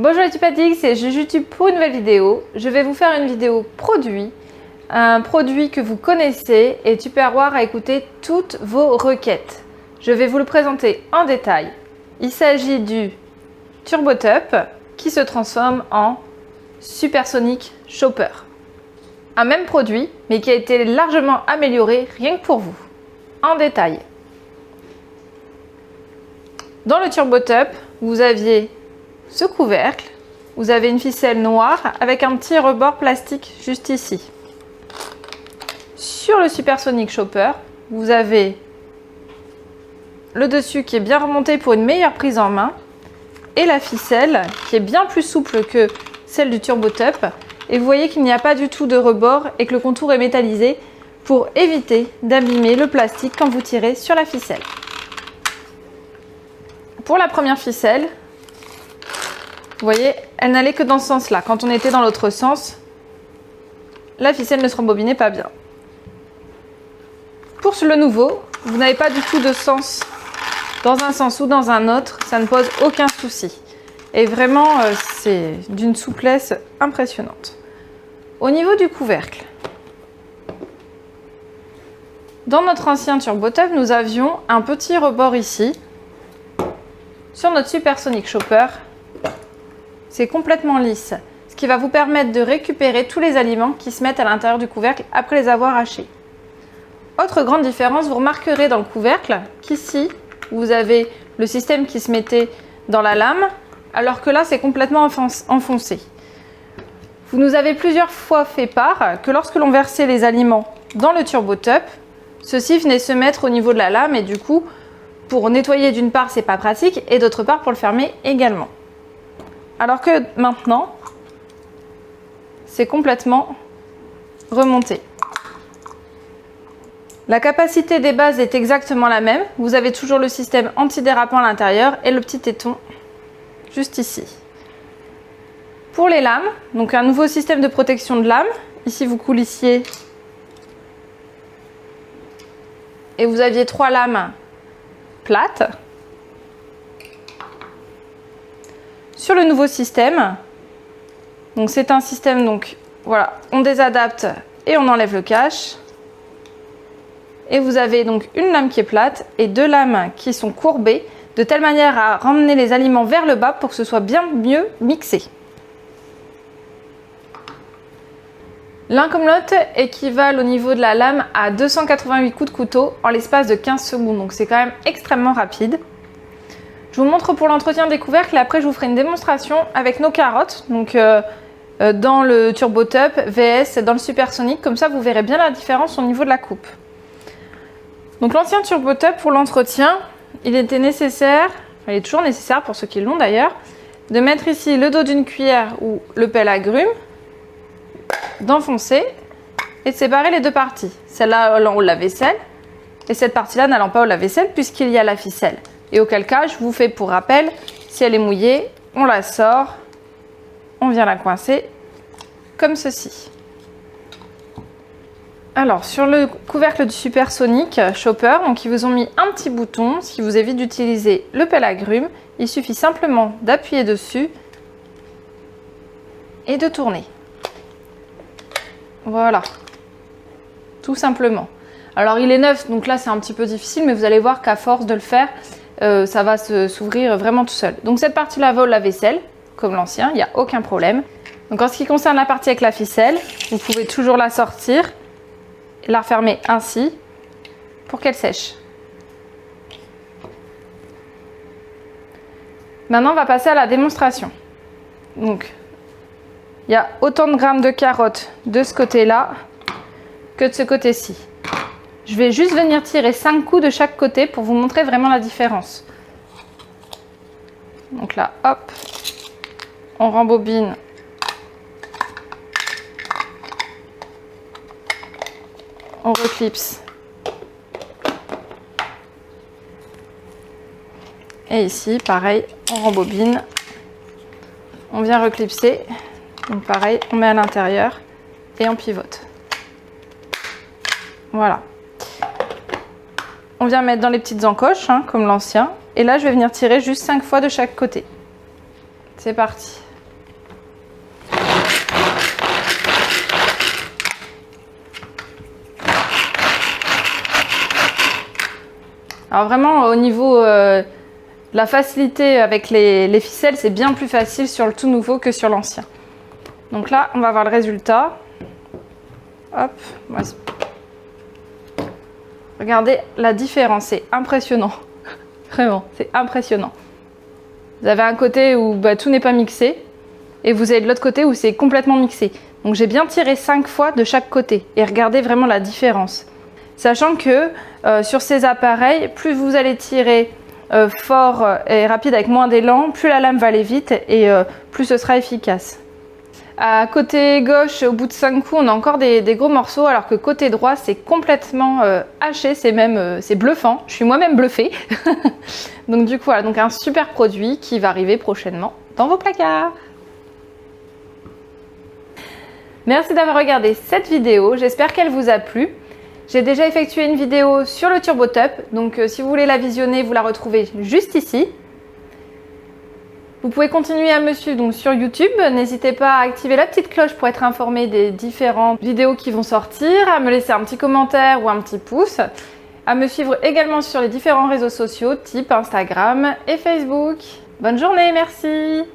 Bonjour les Tupatix, c'est Jujutube pour une nouvelle vidéo. Je vais vous faire une vidéo produit, un produit que vous connaissez et Tupperware a écouté toutes vos requêtes. Je vais vous le présenter en détail. Il s'agit du TurboTup qui se transforme en Supersonic Chopper. Un même produit mais qui a été largement amélioré rien que pour vous. En détail. Dans le TurboTup, vous aviez ce couvercle, vous avez une ficelle noire avec un petit rebord plastique juste ici. Sur le Supersonic Chopper, vous avez le dessus qui est bien remonté pour une meilleure prise en main et la ficelle qui est bien plus souple que celle du TurboTup. Et vous voyez qu'il n'y a pas du tout de rebord et que le contour est métallisé pour éviter d'abîmer le plastique quand vous tirez sur la ficelle. Pour la première ficelle, vous voyez, elle n'allait que dans ce sens-là. Quand on était dans l'autre sens, la ficelle ne se rembobinait pas bien. Pour le nouveau, vous n'avez pas du tout de sens dans un sens ou dans un autre. Ça ne pose aucun souci. Et vraiment, c'est d'une souplesse impressionnante. Au niveau du couvercle, dans notre ancien TurboTup, nous avions un petit rebord ici. Sur notre Supersonic Chopper, c'est complètement lisse, ce qui va vous permettre de récupérer tous les aliments qui se mettent à l'intérieur du couvercle après les avoir hachés. Autre grande différence, vous remarquerez dans le couvercle qu'ici, vous avez le système qui se mettait dans la lame, alors que là, c'est complètement enfoncé. Vous nous avez plusieurs fois fait part que lorsque l'on versait les aliments dans le TurboTup, ceux-ci venaient se mettre au niveau de la lame et du coup, pour nettoyer d'une part, c'est pas pratique et d'autre part, pour le fermer également. Alors que maintenant, c'est complètement remonté. La capacité des bases est exactement la même. Vous avez toujours le système antidérapant à l'intérieur et le petit téton juste ici. Pour les lames, donc un nouveau système de protection de lame. Ici, vous coulissiez et vous aviez 3 lames plates. Sur le nouveau système, donc c'est un système, donc voilà, on désadapte et on enlève le cache. Et vous avez donc une lame qui est plate et 2 lames qui sont courbées, de telle manière à ramener les aliments vers le bas pour que ce soit bien mieux mixé. L'un comme l'autre équivalent au niveau de la lame à 288 coups de couteau en l'espace de 15 secondes, donc c'est quand même extrêmement rapide. Je vous montre pour l'entretien des couvercles et après je vous ferai une démonstration avec nos carottes, donc dans le TurboTup vs dans le Supersonic, comme ça vous verrez bien la différence au niveau de la coupe. Donc l'ancien TurboTup pour l'entretien, il était nécessaire, il est toujours nécessaire pour ceux qui l'ont d'ailleurs, de mettre ici le dos d'une cuillère ou le pelle à grumes, d'enfoncer et de séparer les deux parties. Celle-là allant au lave-vaisselle et cette partie-là n'allant pas au lave-vaisselle puisqu'il y a la ficelle. Et auquel cas, je vous fais pour rappel, si elle est mouillée, on la sort, on vient la coincer comme ceci. Alors, sur le couvercle du Supersonic Chopper, donc ils vous ont mis un petit bouton, ce qui vous évite d'utiliser le pelle à grumes. Il suffit simplement d'appuyer dessus et de tourner. Voilà, tout simplement. Alors, il est neuf, donc là, c'est un petit peu difficile, mais vous allez voir qu'à force de le faire, ça va s'ouvrir vraiment tout seul. Donc cette partie-là va au lave-vaisselle, comme l'ancien, il n'y a aucun problème. Donc en ce qui concerne la partie avec la ficelle, vous pouvez toujours la sortir et la refermer ainsi pour qu'elle sèche. Maintenant, on va passer à la démonstration. Donc, il y a autant de grammes de carottes de ce côté-là que de ce côté-ci. Je vais juste venir tirer 5 coups de chaque côté pour vous montrer vraiment la différence. Donc là, hop, on rembobine. On reclipse. Et ici, pareil, on rembobine. On vient reclipser. Donc pareil, on met à l'intérieur et on pivote. Voilà. On vient mettre dans les petites encoches, comme l'ancien. Et là, je vais venir tirer juste 5 fois de chaque côté. C'est parti. Alors vraiment au niveau de la facilité avec les ficelles, c'est bien plus facile sur le tout nouveau que sur l'ancien. Donc là, on va voir le résultat. Hop, voici. Regardez la différence, c'est impressionnant. Vraiment, c'est impressionnant. Vous avez un côté où tout n'est pas mixé et vous avez de l'autre côté où c'est complètement mixé. Donc j'ai bien tiré 5 fois de chaque côté et regardez vraiment la différence. Sachant que sur ces appareils, plus vous allez tirer fort et rapide avec moins d'élan, plus la lame va aller vite et plus ce sera efficace. À côté gauche, au bout de 5 coups, on a encore des gros morceaux, alors que côté droit, c'est complètement haché, c'est bluffant. Je suis moi-même bluffée. Donc du coup, voilà, donc un super produit qui va arriver prochainement dans vos placards. Merci d'avoir regardé cette vidéo, j'espère qu'elle vous a plu. J'ai déjà effectué une vidéo sur le TurboTub, donc si vous voulez la visionner, vous la retrouvez juste ici. Vous pouvez continuer à me suivre donc sur YouTube. N'hésitez pas à activer la petite cloche pour être informé des différentes vidéos qui vont sortir, à me laisser un petit commentaire ou un petit pouce, à me suivre également sur les différents réseaux sociaux type Instagram et Facebook. Bonne journée, merci!